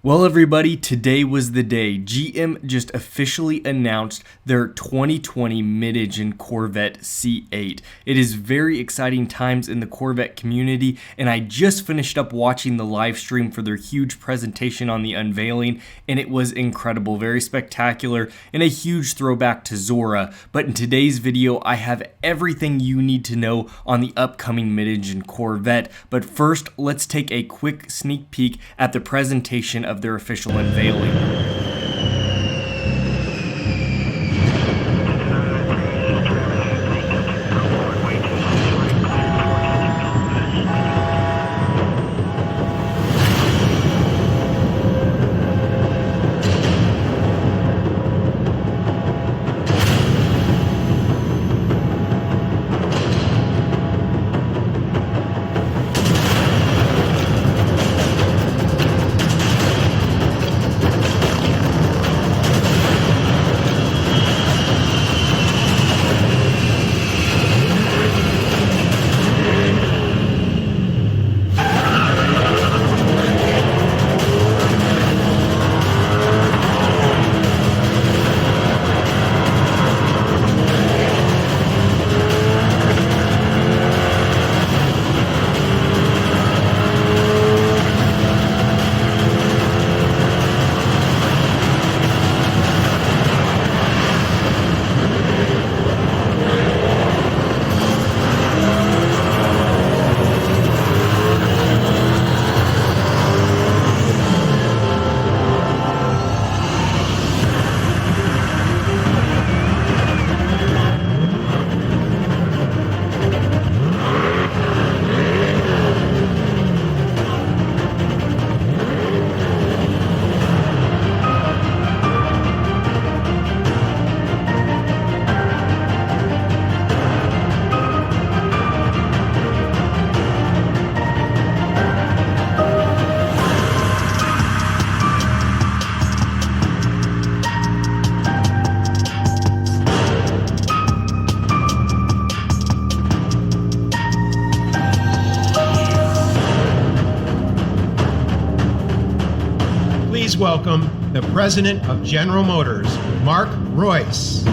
Well, everybody, today was the day. GM just officially announced their 2020 Mid Engine Corvette C8. It is very exciting times in the Corvette community, and I just finished up watching the live stream for their huge presentation on the unveiling, and it was incredible, very spectacular, and a huge throwback to Zora. But in today's video, I have everything you need to know on the upcoming Mid Engine Corvette. But first, let's take a quick sneak peek at the presentation of their official unveiling. Please welcome the President of General Motors, Mark Royce.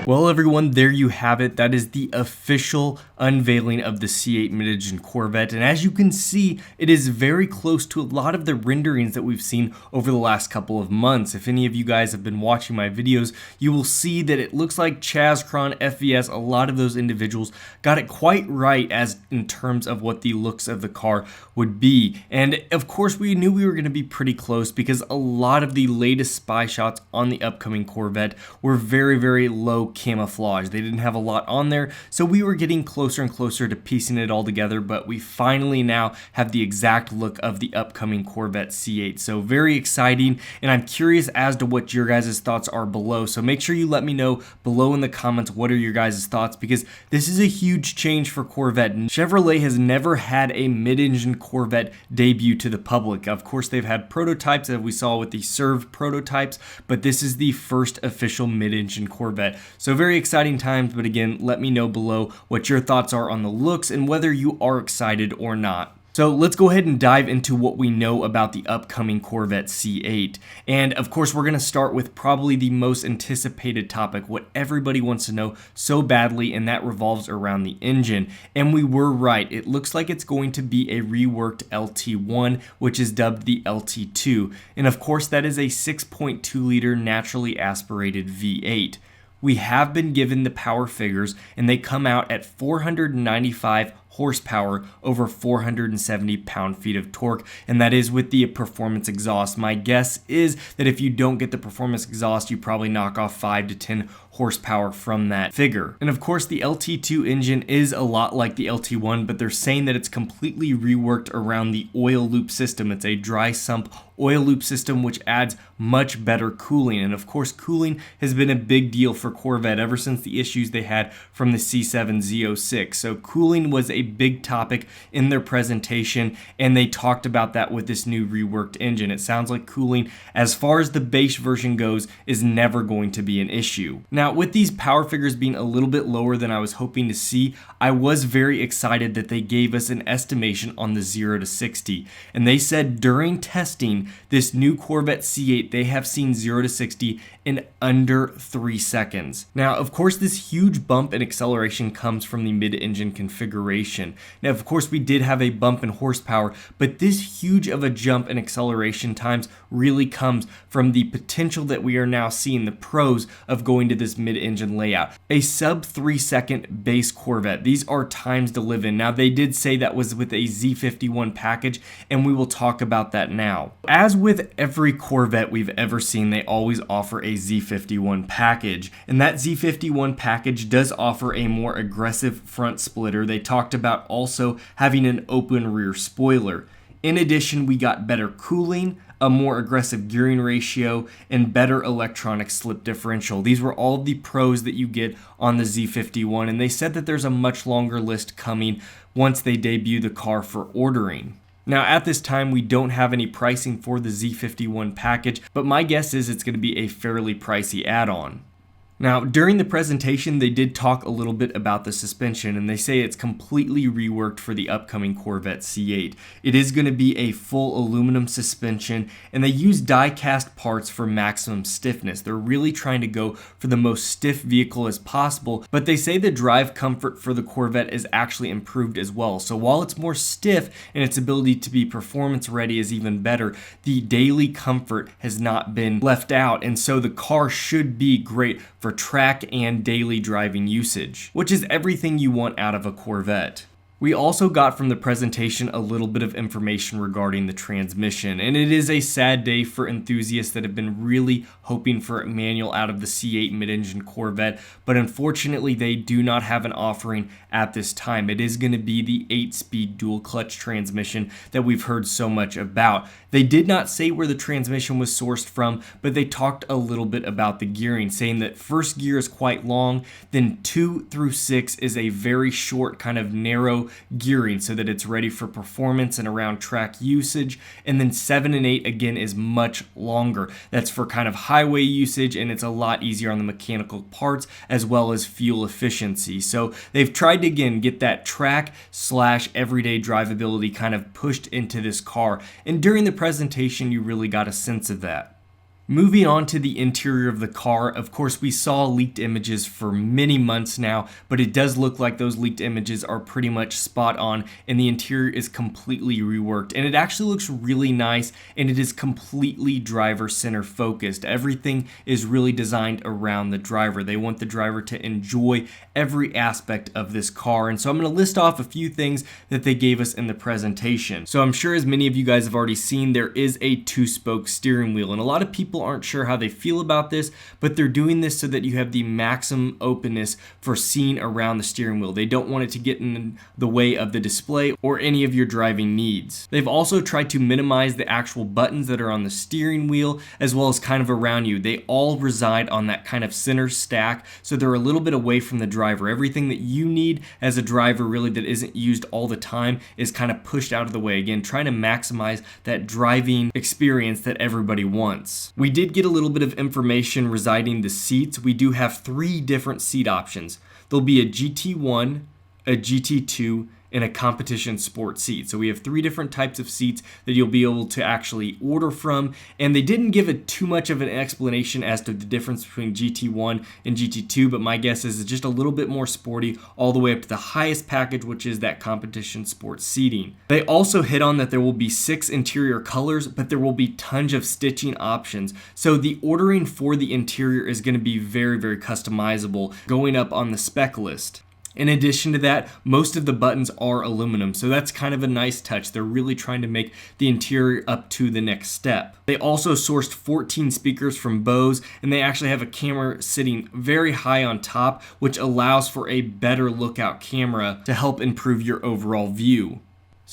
Well, everyone, there you have it. That is the official unveiling of the C8 Mid Engine Corvette. And as you can see, it is very close to a lot of the renderings that we've seen over the last couple of months. If any of you guys have been watching my videos, you will see that it looks like Chazcron, FVS, a lot of those individuals got it quite right as in terms of what the looks of the car would be. And of course, we knew we were going to be pretty close because a lot of the latest spy shots on the upcoming Corvette were very, very low camouflage. They didn't have a lot on there, so we were getting closer and closer to piecing it all together, but we finally now have the exact look of the upcoming Corvette C8. So very exciting, and I'm curious as to what your guys' thoughts are below. So make sure you let me know below in the comments what are your guys' thoughts, because this is a huge change for Corvette. Chevrolet has never had a mid-engine Corvette debut to the public. Of course, they've had prototypes that we saw with the Serve prototypes, but this is the first official mid-engine Corvette. So very exciting times, but again, let me know below what your thoughts are on the looks and whether you are excited or not. So let's go ahead and dive into what we know about the upcoming Corvette C8. And of course, we're going to start with probably the most anticipated topic, what everybody wants to know so badly, and that revolves around the engine. And we were right. It looks like it's going to be a reworked LT1, which is dubbed the LT2. And of course, that is a 6.2 liter naturally aspirated V8. We have been given the power figures, and they come out at 495 horsepower over 470 pound-feet of torque, and that is with the performance exhaust. My guess is that if you don't get the performance exhaust, you probably knock off 5 to 10 horsepower from that figure. And of course, the LT2 engine is a lot like the LT1, but they're saying that it's completely reworked around the oil loop system. It's a dry sump oil loop system, which adds much better cooling. And of course, cooling has been a big deal for Corvette ever since the issues they had from the C7 Z06. So cooling was a big topic in their presentation, and they talked about that with this new reworked engine. It sounds like cooling, as far as the base version goes, is never going to be an issue. Now, with these power figures being a little bit lower than I was hoping to see, I was very excited that they gave us an estimation on the 0 to 60. And they said during testing, this new Corvette C8, they have seen 0 to 60 in under 3 seconds. Now, of course, this huge bump in acceleration comes from the mid-engine configuration. Now, of course, we did have a bump in horsepower, but this huge of a jump in acceleration times really comes from the potential that we are now seeing, the pros of going to this mid-engine layout. A sub 3 second base Corvette, these are times to live in. Now, they did say that was with a Z51 package, and we will talk about that now. As with every Corvette we've ever seen, they always offer a Z51 package, and that Z51 package does offer a more aggressive front splitter. They talked about also having an open rear spoiler. In addition, we got better cooling, a more aggressive gearing ratio, and better electronic slip differential. These were all the pros that you get on the Z51, and they said that there's a much longer list coming once they debut the car for ordering. Now, at this time, we don't have any pricing for the Z51 package, but my guess is it's going to be a fairly pricey add-on. Now, during the presentation, they did talk a little bit about the suspension, and they say it's completely reworked for the upcoming Corvette C8. It is going to be a full aluminum suspension, and they use die-cast parts for maximum stiffness. They're really trying to go for the most stiff vehicle as possible, but they say the drive comfort for the Corvette is actually improved as well. So while it's more stiff and its ability to be performance ready is even better, the daily comfort has not been left out, and so the car should be great for track and daily driving usage, which is everything you want out of a Corvette. We also got from the presentation a little bit of information regarding the transmission, and it is a sad day for enthusiasts that have been really hoping for a manual out of the C8 mid-engine Corvette, but unfortunately they do not have an offering at this time. It is going to be the 8-speed dual clutch transmission that we've heard so much about. They did not say where the transmission was sourced from, but they talked a little bit about the gearing, saying that first gear is quite long, then 2 through 6 is a very short, kind of narrow gearing so that it's ready for performance and around track usage, and then 7 and 8 again is much longer. That's for kind of highway usage, and it's a lot easier on the mechanical parts as well as fuel efficiency. So they've tried to again get that track / everyday drivability kind of pushed into this car, and during the presentation you really got a sense of that. Moving on to the interior of the car, of course we saw leaked images for many months now, but it does look like those leaked images are pretty much spot on, and the interior is completely reworked, and it actually looks really nice, and it is completely driver center focused. Everything is really designed around the driver. They want the driver to enjoy every aspect of this car, and so I'm going to list off a few things that they gave us in the presentation. So I'm sure as many of you guys have already seen, there is a 2-spoke steering wheel, and a lot of people aren't sure how they feel about this, but they're doing this so that you have the maximum openness for seeing around the steering wheel. They don't want it to get in the way of the display or any of your driving needs. They've also tried to minimize the actual buttons that are on the steering wheel as well as kind of around you. They all reside on that kind of center stack, so they're a little bit away from the driver. Everything that you need as a driver really that isn't used all the time is kind of pushed out of the way. Again, trying to maximize that driving experience that everybody wants. We did get a little bit of information residing the seats. We do have 3 different seat options. There'll be a GT1, a GT2, and a competition sport seat. So we have 3 different types of seats that you'll be able to actually order from, and they didn't give it too much of an explanation as to the difference between GT1 and GT2, but my guess is it's just a little bit more sporty all the way up to the highest package, which is that competition sport seating. They also hit on that there will be 6 interior colors, but there will be tons of stitching options. So the ordering for the interior is going to be very, very customizable going up on the spec list. In addition to that, most of the buttons are aluminum, so that's kind of a nice touch. They're really trying to make the interior up to the next step. They also sourced 14 speakers from Bose, and they actually have a camera sitting very high on top, which allows for a better lookout camera to help improve your overall view.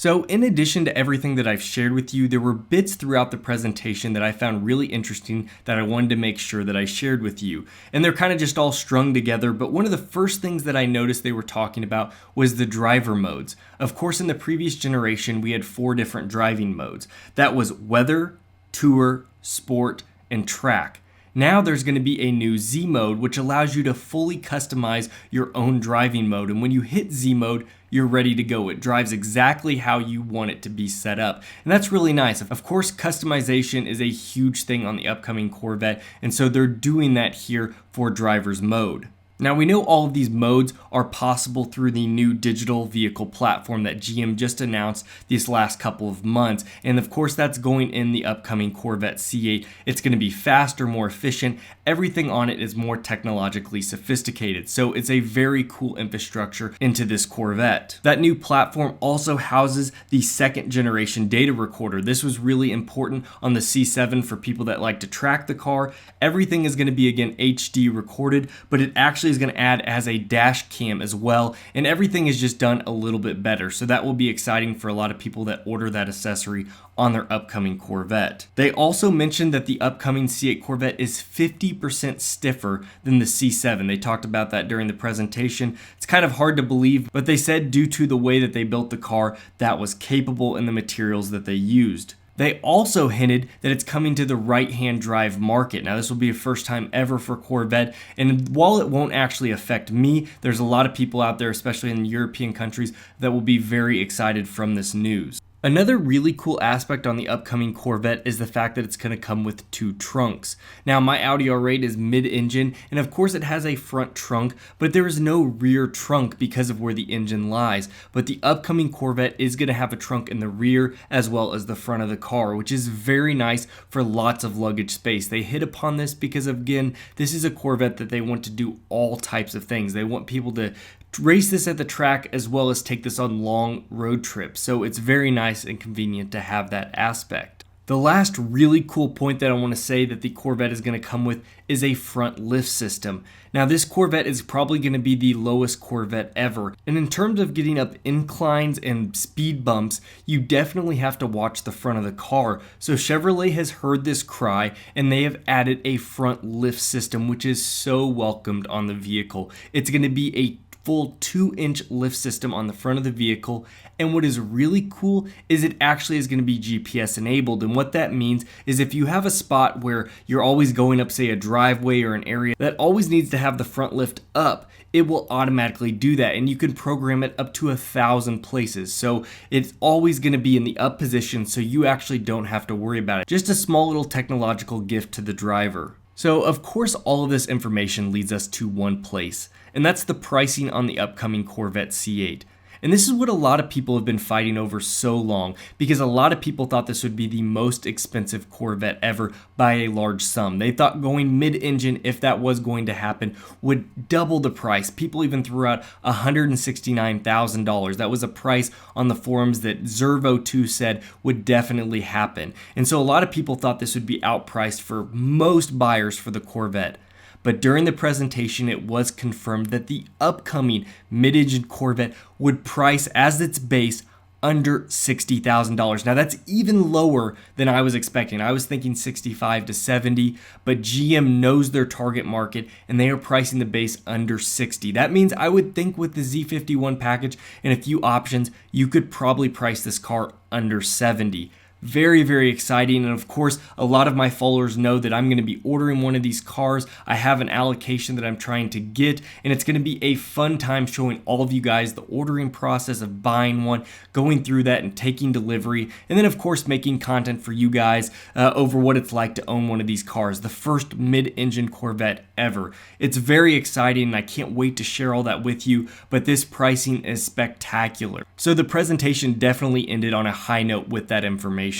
So in addition to everything that I've shared with you, there were bits throughout the presentation that I found really interesting that I wanted to make sure that I shared with you. And they're kind of just all strung together, but one of the first things that I noticed they were talking about was the driver modes. Of course, in the previous generation, we had 4 different driving modes. That was weather, tour, sport, and track. Now there's going to be a new Z mode, which allows you to fully customize your own driving mode. And when you hit Z mode, you're ready to go. It drives exactly how you want it to be set up. And that's really nice. Of course, customization is a huge thing on the upcoming Corvette. And so they're doing that here for driver's mode. Now we know all of these modes are possible through the new digital vehicle platform that GM just announced these last couple of months. And of course that's going in the upcoming Corvette C8. It's going to be faster, more efficient. Everything on it is more technologically sophisticated. So it's a very cool infrastructure into this Corvette. That new platform also houses the 2nd generation data recorder. This was really important on the C7 for people that like to track the car. Everything is going to be again HD recorded, but it actually is going to add as a dash cam as well, and everything is just done a little bit better. So that will be exciting for a lot of people that order that accessory on their upcoming Corvette. They also mentioned that the upcoming C8 Corvette is 50% stiffer than the C7. They talked about that during the presentation. It's kind of hard to believe, but they said due to the way that they built the car, that was capable in the materials that they used. They also hinted that it's coming to the right-hand drive market. Now, this will be a first time ever for Corvette, and while it won't actually affect me, there's a lot of people out there, especially in European countries, that will be very excited from this news. Another really cool aspect on the upcoming Corvette is the fact that it's going to come with 2 trunks. Now, my Audi R8 is mid-engine, and of course it has a front trunk, but there is no rear trunk because of where the engine lies. But the upcoming Corvette is going to have a trunk in the rear as well as the front of the car, which is very nice for lots of luggage space. They hit upon this because, again, this is a Corvette that they want to do all types of things. They want people to race this at the track as well as take this on long road trips. So it's very nice and convenient to have that aspect. The last really cool point that I want to say that the Corvette is going to come with is a front lift system. Now this Corvette is probably going to be the lowest Corvette ever, and in terms of getting up inclines and speed bumps, you definitely have to watch the front of the car. So Chevrolet has heard this cry and they have added a front lift system, which is so welcomed on the vehicle. It's going to be a full 2-inch lift system on the front of the vehicle, and what is really cool is it actually is going to be GPS enabled. And what that means is if you have a spot where you're always going up, say, a driveway or an area that always needs to have the front lift up, it will automatically do that, and you can program it up to 1,000 places. So it's always going to be in the up position, so you actually don't have to worry about it. Just a small little technological gift to the driver. So of course all of this information leads us to one place, and that's the pricing on the upcoming Corvette C8. And this is what a lot of people have been fighting over so long, because a lot of people thought this would be the most expensive Corvette ever by a large sum. They thought going mid-engine, if that was going to happen, would double the price. People even threw out $169,000. That was a price on the forums that Zervo2 said would definitely happen. And so a lot of people thought this would be outpriced for most buyers for the Corvette. But during the presentation, it was confirmed that the upcoming mid-engine Corvette would price as its base under $60,000. Now that's even lower than I was expecting. I was thinking 65 to 70, but GM knows their target market and they are pricing the base under 60. That means I would think with the Z51 package and a few options, you could probably price this car under 70. Very, very exciting, and of course a lot of my followers know that I'm going to be ordering one of these cars. I have an allocation that I'm trying to get, and it's going to be a fun time showing all of you guys the ordering process of buying one, going through that and taking delivery, and then of course making content for you guys over what it's like to own one of these cars, the first mid-engine Corvette ever. It's very exciting and I can't wait to share all that with you, but this pricing is spectacular. So the presentation definitely ended on a high note with that information.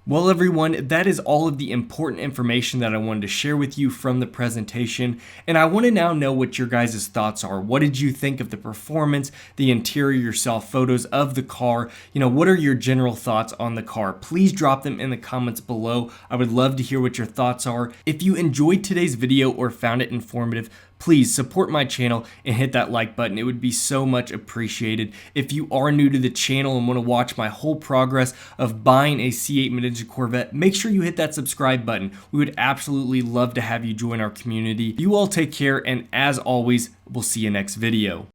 Well everyone, that is all of the important information that I wanted to share with you from the presentation, and I want to now know what your guys' thoughts are. What did you think of the performance, the interior, your self photos of the car? You know, what are your general thoughts on the car? Please drop them in the comments below. I would love to hear what your thoughts are. If you enjoyed today's video or found it informative, please support my channel and hit that like button. It would be so much appreciated. If you are new to the channel and want to watch my whole progress of buying a C8 Mid Engine Corvette, make sure you hit that subscribe button. We would absolutely love to have you join our community. You all take care, and as always, we'll see you next video.